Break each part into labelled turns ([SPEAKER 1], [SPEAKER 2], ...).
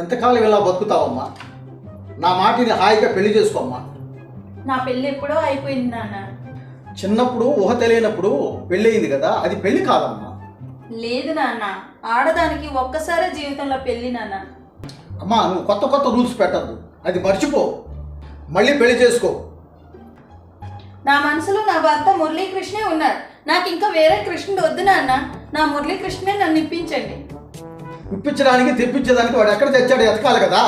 [SPEAKER 1] ఎంతకాలం ఇలా బతుకుతావమ్మా? నా మాటిని హాయిగా పెళ్లి చేసుకోమ్మా.
[SPEAKER 2] నా పెళ్ళి ఎప్పుడో అయిపోయింది నాన్న.
[SPEAKER 1] చిన్నప్పుడు ఊహ తెలియనప్పుడు పెళ్ళయింది కదా, అది పెళ్లి కాదమ్మా.
[SPEAKER 2] లేదు నాన్న, ఆడదానికి ఒక్కసారే జీవితంలో పెళ్ళి నాన్న.
[SPEAKER 1] అమ్మా, నువ్వు కొత్త కొత్త రూల్స్ పెట్టద్దు, అది మర్చిపో. మళ్ళీ పెళ్లి చేసుకో.
[SPEAKER 2] నా మనసులో నా భర్త మురళీకృష్ణే ఉన్నాడు. నాకు ఇంకా వేరే కృష్ణుడు వద్దు నాన్న. నా మురళీకృష్ణే నన్ను ఇప్పించండి.
[SPEAKER 1] ఇప్పించడానికి తెప్పించడానికి వాడు ఎక్కడ తెచ్చాడు ఎతకాలి కదా.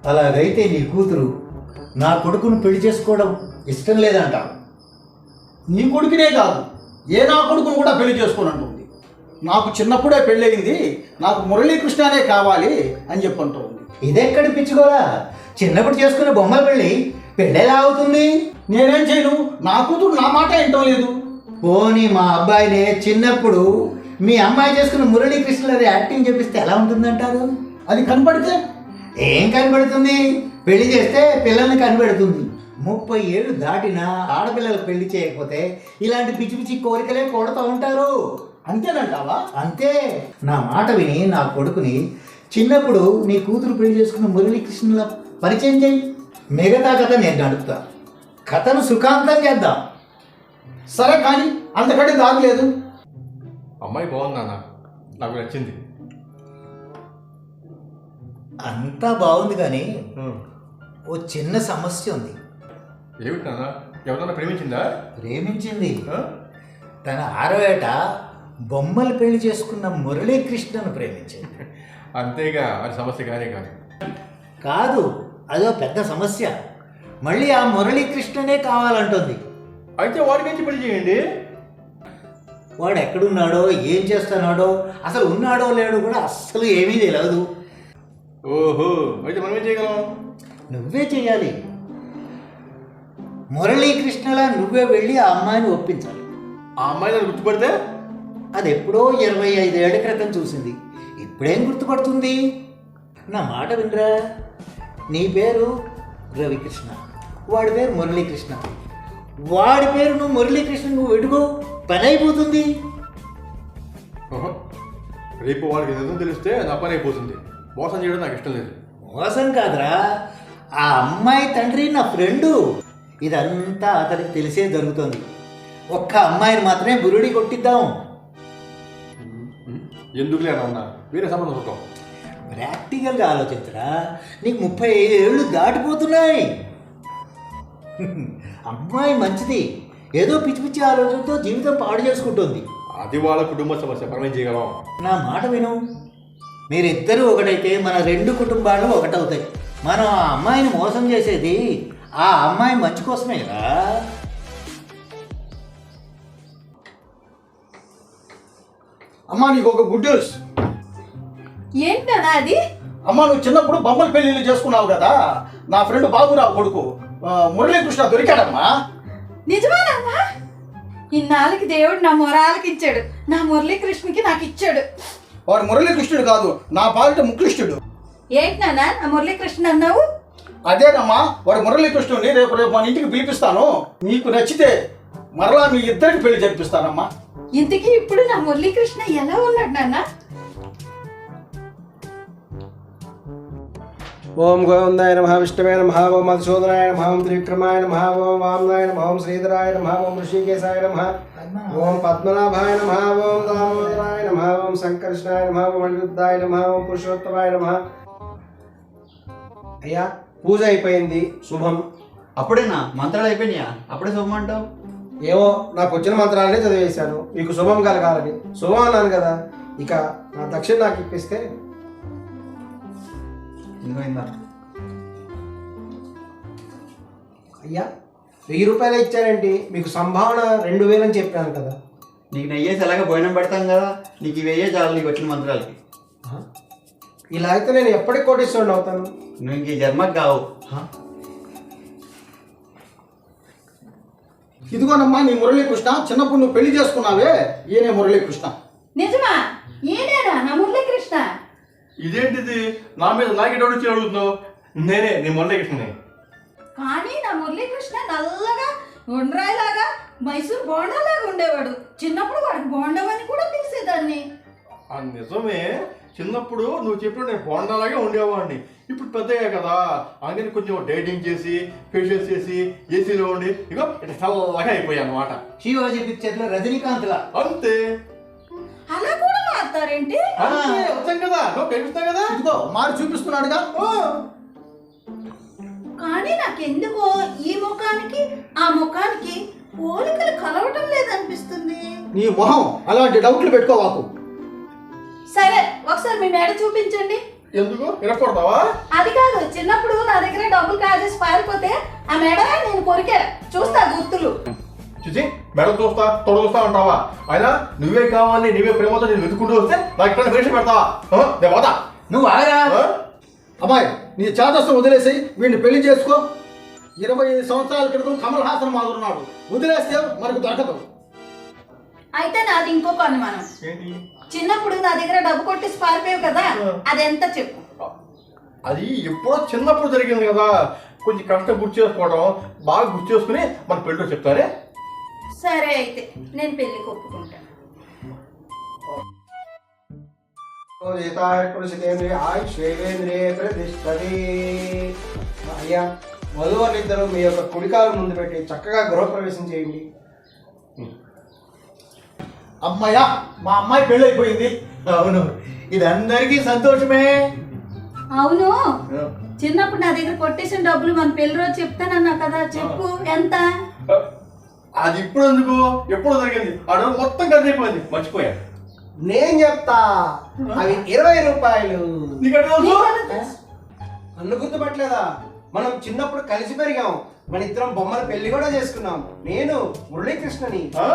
[SPEAKER 3] అలాగైతే నీ కూతురు నా కొడుకును పెళ్లి చేసుకోవడం ఇష్టం లేదంటావు?
[SPEAKER 1] నీ కొడుకునే కాదు, ఏ నా కొడుకును కూడా పెళ్లి చేసుకోనంటుంది. నాకు చిన్నప్పుడే పెళ్ళయింది, నాకు మురళీకృష్ణనే కావాలి అని చెప్పంటుంది.
[SPEAKER 3] ఇదెక్కడి పిచ్చుకోరా? చిన్నప్పుడు చేసుకునే బొమ్మల పెళ్ళి ఎలా అవుతుంది?
[SPEAKER 1] నేనేం చేయను, నా కూతురు నా మాట వింటం లేదు.
[SPEAKER 3] పోనీ మా అబ్బాయినే చిన్నప్పుడు మీ అమ్మాయి చేసుకున్న మురళీకృష్ణుల యాక్టింగ్ చేపిస్తే ఎలా ఉంటుందంటారు?
[SPEAKER 1] అది కనపడితే
[SPEAKER 3] ఏం కనబడుతుంది? పెళ్లి చేస్తే పిల్లల్ని కనబడుతుంది. 30 ఏళ్ళు దాటినా ఆడపిల్లలకు పెళ్లి చేయకపోతే ఇలాంటి పిచ్చి పిచ్చి కోరికలే కొడుతూ ఉంటారు.
[SPEAKER 1] అంతేనంటావా?
[SPEAKER 3] అంతే. నా మాట విని నా కొడుకుని చిన్నప్పుడు నీ కూతురు పెళ్లి చేసుకున్న మురళీకృష్ణుల పరిచయం చేయి. మిగతా కథ నేను నడుపుతా. కథను సుఖాంతం చేద్దాం.
[SPEAKER 1] సరే, కానీ అంతకంటే దారి లేదు.
[SPEAKER 4] అమ్మాయి బాగుందన్నా, నాకు నచ్చింది.
[SPEAKER 3] అంతా బాగుంది కానీ ఓ చిన్న సమస్య ఉంది.
[SPEAKER 4] ఏమిటి నాన్న? ఎవరన్నా ప్రేమించిందా?
[SPEAKER 3] ప్రేమించింది. తన 6వ ఏట బొమ్మలు పెళ్లి చేసుకున్న మురళీకృష్ణను ప్రేమించింది.
[SPEAKER 4] అంతేగా, అది సమస్య కానే కాదు.
[SPEAKER 3] కాదు, అదో పెద్ద సమస్య. మళ్ళీ ఆ మురళీకృష్ణనే కావాలంటుంది.
[SPEAKER 4] అయితే వాడికి నుంచి పెళ్లి చేయండి.
[SPEAKER 3] వాడు ఎక్కడున్నాడో, ఏం చేస్తున్నాడో, అసలు ఉన్నాడో లేడో కూడా అస్సలు ఏమీ తెలియదు.
[SPEAKER 4] ఓహో, అయితే మనం ఏం చేయగలం?
[SPEAKER 3] నువ్వే చెయ్యాలి. మురళీకృష్ణలా నువ్వే వెళ్ళి ఆ అమ్మాయిని ఒప్పించాలి.
[SPEAKER 4] ఆ అమ్మాయి నన్ను గుర్తుపడితే?
[SPEAKER 3] అది ఎప్పుడో 25 ఏళ్ల క్రితం చూసింది, ఇప్పుడేం గుర్తుపడుతుంది? నా మాట వినరా. నీ పేరు రవికృష్ణ, వాడి పేరు మురళీకృష్ణ. వాడి పేరు నువ్వు మురళీకృష్ణ నువ్వు వెడుకో, పని అయిపోతుంది.
[SPEAKER 4] ఓహో, రేపు వాడికి నిజం తెలిస్తే నా పని అయిపోతుంది. మోసం చేయడం నాకు ఇష్టం లేదు.
[SPEAKER 3] మోసం కాదురా, ఆ అమ్మాయి తండ్రి నా ఫ్రెండు. ఇదంతా అతనికి తెలిసే జరుగుతుంది. ఒక్క అమ్మాయిని మాత్రమే బురుడి కొట్టిద్దాం.
[SPEAKER 4] ఎందుకు లేదన్నా, వేరే సంబంధం చూద్దాం.
[SPEAKER 3] ప్రాక్టికల్గా ఆలోచించరా. నీకు 35 ఏళ్ళు దాటిపోతున్నాయి. అమ్మాయి మంచిది, ఏదో పిచ్చి పిచ్చి ఆలోచనతో జీవితం పాడు చేసుకుంటుంది.
[SPEAKER 4] అది వాళ్ళ కుటుంబ సమస్య, మనం ఏం చేయగలం?
[SPEAKER 3] నా మాట విను. మీరిద్దరూ ఒకటైతే మన 2 కుటుంబాలు ఒకటవుతాయి. మనం ఆ అమ్మాయిని మోసం చేసేది ఆ అమ్మాయి మంచి కోసమే కదా.
[SPEAKER 1] అమ్మా, నీకు ఒక గుడ్ న్యూస్.
[SPEAKER 2] ఏంటన్నా అది?
[SPEAKER 1] అమ్మా, నువ్వు చిన్నప్పుడు బొమ్మల పెళ్లిళ్ళు చేసుకున్నావు కదా, నా ఫ్రెండ్ బాబురావు కొడుకు మురళీకృష్ణ దొరికాడమ్మా.
[SPEAKER 2] నిజమేనమ్మా? ఇన్నాళ్ళకి దేవుడు నా మొరాలకి ఇచ్చాడు, నా మురళీకృష్ణకి నాకు ఇచ్చాడు.
[SPEAKER 1] వాడు మురళీకృష్ణుడు కాదు, నా పాలిట ముకృష్ణుడు.
[SPEAKER 2] ఏంటి నాన్న నా మురళీకృష్ణ అన్నావు?
[SPEAKER 1] అదేనమ్మా, వాడు మురళీకృష్ణుడిని రేపు మన ఇంటికి పిలిపిస్తాను. నీకు నచ్చితే మరలా మీ ఇద్దరికి పెళ్లి జరిపిస్తానమ్మా.
[SPEAKER 2] ఇంతకీ ఇప్పుడు నా మురళీకృష్ణ ఎలా ఉన్నాడు నాన్న?
[SPEAKER 5] ఓం గోవిందాయ నమః, విష్ణవే నమః, ఓం మధుసూదనాయ నమః, ఓం త్రివిక్రమాయ నమః, ఓం వామనాయ నమః, ఓం శ్రీధరాయ నమః, ఓం ఋషికేశాయ నమః, ఓం పద్మనాభాయ నమః, ఓం దామోదరాయ నమః, ఓం సంకర్షణాయ నమః, ఓం అనిరుద్ధాయ నమః, ఓం పురుషోత్తమాయ నమః. అయ్యా, పూజ అయిపోయింది, శుభం.
[SPEAKER 6] అప్పుడేనా? మంత్రాలు అయిపోయినాయా? అప్పుడే శుభం అంటావు?
[SPEAKER 5] ఏమో, నాకు వచ్చిన మంత్రాలనే చదివేశాను, మీకు శుభం కలగాలని. శుభం అన్నాను కదా, ఇక నా దక్షిణ నాకు ఇప్పిస్తే.
[SPEAKER 6] ఇంకైందా?
[SPEAKER 5] అయ్యా, 1000 రూపాయలు ఇచ్చారేంటి? మీకు సంభావన 2000 అని చెప్పాను కదా.
[SPEAKER 6] నీకు నెయ్యేసి ఎలాగ భోజనం పెడతాం కదా, నీకు ఇవే చాలు నీకు వచ్చిన మంత్రాలకి.
[SPEAKER 5] ఇలా అయితే నేను ఎప్పటికి కోటీశ్వరుడు అవుతాను.
[SPEAKER 6] నువ్వు ఇంక ఈ జన్మకు కావు.
[SPEAKER 1] ఇదిగోనమ్మా నీ మురళీకృష్ణ, చిన్నప్పుడు నువ్వు పెళ్లి చేసుకున్నావే, ఈయనే మురళీకృష్ణ.
[SPEAKER 2] నిజమా? ఏనేనా నా మురళీకృష్ణ?
[SPEAKER 4] ఇదేంటిది? నా మీద నాకే డౌట్ వచ్చి అడుగుతున్నావు? నేనే, నీ మురళీకృష్ణనే.
[SPEAKER 2] కానీ నా మురళీకృష్ణ నల్లగా ఉండ్రాయిలాగా మైసూర్ బోండాలాగా ఉండేవాడు. చిన్నప్పుడు వాడికి బోండం అని కూడా పిలిచేదాన్ని.
[SPEAKER 4] ఆ నిజమే, చిన్నప్పుడు నువ్వు చెప్పిన నేను బోండాలాగే ఉండేవాడిని. ఇప్పుడు పెద్దయ్యా కదా, అందుకని కొంచెం డైటింగ్ చేసి ఫేషియల్ చేసి ఏసీలో ఉండి ఇగో ఇట్లా చల్లగా అయిపోయాయి అన్నమాట.
[SPEAKER 3] శివాజీ పిక్చర్లో రజనీకాంత్లా.
[SPEAKER 4] అంతే
[SPEAKER 2] అలా కూడా మారుతారేంటి?
[SPEAKER 4] అంతే, వచ్చాం కదా, నువ్వు కనిపిస్తావు కదా.
[SPEAKER 1] ఇదిగో మారి చూపిస్తున్నాడుగా.
[SPEAKER 2] కానీ నాకెందుకో ఈ ముఖానికి ఆ ముఖానికి పోలికలు కలవటం లేదనిపిస్తుంది.
[SPEAKER 1] నీ మొహం అలాంటి డౌట్లు పెట్టుకోవాకు.
[SPEAKER 2] సరే ఒకసారి మీ మేడ చూపించండి.
[SPEAKER 4] ఎందుకు వినకూడదావా?
[SPEAKER 2] అది కాదు, చిన్నప్పుడు నా దగ్గర డబ్బులు కాజేసి పారిపోతే ఆ మేడ నేను కొరికా, చూస్తా గుర్తులు.
[SPEAKER 4] చూసి మెడలు చూస్తా తొడ చూస్తా ఉంటావా? అయినా నువ్వే కావాలి, నువ్వే ప్రేమతో నేను వెతుకుంటూ వస్తే నాకు ఇక్కడ వేసి పెడతావా? నేను పోతా.
[SPEAKER 3] నువ్వు ఆగరా.
[SPEAKER 1] అమ్మాయి, నీ చాదస్తం వదిలేసి వీడిని పెళ్లి చేసుకో. 25 సంవత్సరాల క్రితం కమల్ హాసన్ మాదురున్నాడు, వదిలేస్తే మనకు దొరకదు.
[SPEAKER 2] అయితే నాది ఇంకొక అనుమానం.
[SPEAKER 4] ఏంటి?
[SPEAKER 2] చిన్నప్పుడు నా దగ్గర డబ్బు కొట్టేసి పారిపోయావు కదా, అదెంత చెప్పు.
[SPEAKER 4] అది ఎప్పుడో చిన్నప్పుడు జరిగింది కదా, కొంచెం కష్టం గుర్తు చేసుకోవడం, బాగా గుర్తు చేసుకుని మన పెళ్ళిలో చెప్తారే.
[SPEAKER 2] సరే అయితే నేను పెళ్లికి ఒప్పుకుంటాను.
[SPEAKER 5] అయ్యా, వధువులిద్దరూ మీ యొక్క కుడికాలు ముందు పెట్టి చక్కగా గృహప్రవేశం చేయండి.
[SPEAKER 1] అమ్మాయ్యా, మా అమ్మాయి పెళ్ళి అయిపోయింది.
[SPEAKER 3] అవును, ఇది అందరికీ సంతోషమే.
[SPEAKER 2] అవును, చిన్నప్పుడు నా దగ్గర కొట్టేసిన డబ్బులు మన పెళ్లి రోజు చెప్తానన్నా కదా, చెప్పు ఎంత?
[SPEAKER 4] అది ఇప్పుడు ఎందుకు, ఎప్పుడు జరిగింది, ఆ రోజు మొత్తం కలిసి అయిపోయింది, మర్చిపోయా.
[SPEAKER 5] నేను చెప్తా, అవి 20 రూపాయలు.
[SPEAKER 4] నీకంటే తెలుసు?
[SPEAKER 5] నన్ను గుర్తుపట్టలేదా? మనం చిన్నప్పుడు కలిసి పెరిగాం, మన ఇద్దరం బొమ్మల పెళ్లి కూడా చేసుకున్నాం. నేను మురళీకృష్ణని.
[SPEAKER 4] ఆ?